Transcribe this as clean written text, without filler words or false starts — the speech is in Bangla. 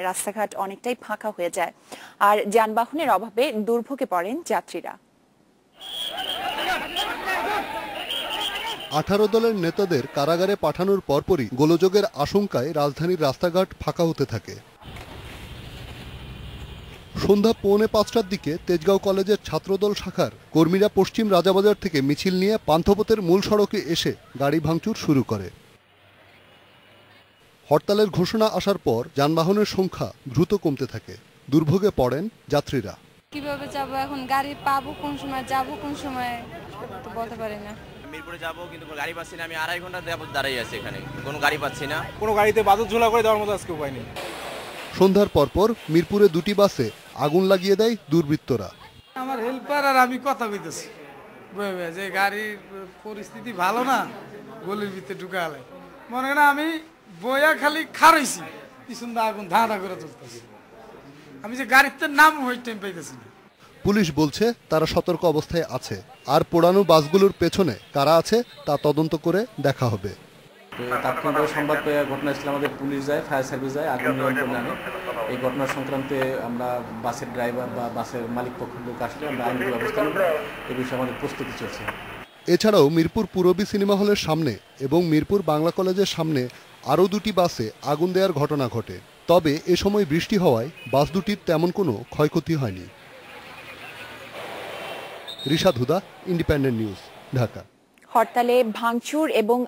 রাস্তাঘাট অনেকটাই ফাঁকা হয়ে যায় আর যানবাহনের অভাবে দুর্ভোগে পড়েন যাত্রীরা। 18 দলের নেতাদের কারাগারে পাঠানোর পরপরই গোলযোগের আশঙ্কায় রাজধানীর রাস্তাঘাট ফাঁকা হতে থাকে। সন্ধ্যা 4:45টার দিকে তেজগাঁও কলেজের ছাত্রদল শাখার কর্মীরা পশ্চিম রাজাবাজার থেকে মিছিল নিয়ে পান্থপথের মূল সড়কে এসে গাড়ি ভাঙচুর শুরু করে। হরতালের ঘোষণা আসার পর যানবাহনের সংখ্যা দ্রুত কমতে থাকে। দুর্ভোগে পড়েন যাত্রীরা। কিভাবে যাব এখন, গাড়ি পাবো কোন সময়, যাব কোন সময় তো বলতে পারি না। মিরপুরে যাব কিন্তু গাড়ি পাচ্ছি না, আমি 2.5 ঘন্টা দাঁড়িয়ে আছি এখানে, কোনো গাড়ি পাচ্ছি না। কোনো গাড়িতে বাদুর ঝোলা করে দেওয়ার মতো আজকে উপায় নেই। সন্ধ্যার পরপর মিরপুরে 2টি বাসে আগুন লাগিয়ে দেয় দুর্বৃত্তরা। আমার হেল্পার আর আমি কথা কইতেছি যে গাড়ির পরিস্থিতি ভালো না, গলির ভিতরে ঢুকালে মনে হয় না, আমি বইয়া খালি খারাইছি, পিছন দা আগুন ধাঁধা করে তুলতেছি। আমি যে গাড়িতে নাম হই টাইম পাইতেছি না। পুলিশ বলছে তারা সতর্ক অবস্থায় আছে, আর পোড়ানো বাসগুলোর পেছনে কারা আছে তা তদন্ত করে দেখা হবে। তাৎক্ষণিক সংবাদ পেয়ে ঘটনাস্থলে আমাদের পুলিশ যায়, ফায়ার সার্ভিস যায়, আগুন নিয়ন্ত্রণে আনে। এই ঘটনার সংক্রান্তে আমরা বাসের ড্রাইভার বা বাসের মালিক পক্ষের লোক আসলে আমরা আইনি ব্যবস্থা নেব, এই বিষয়ে আমাদের প্রস্তুতি চলছে। এছাড়াও মিরপুর পূরবী সিনেমা হলের সামনে এবং মিরপুর বাংলা কলেজের সামনে আরও 2টি বাসে আগুন দেওয়ার ঘটনা ঘটে। তবে এ সময় বৃষ্টি হওয়ায় বাস দুটির তেমন কোনো ক্ষয়ক্ষতি হয়নি। রিশাদ হুদা, ইন্ডিপেন্ডেন্ট নিউজ, ঢাকা। হরতালে ভাঙচুর এবং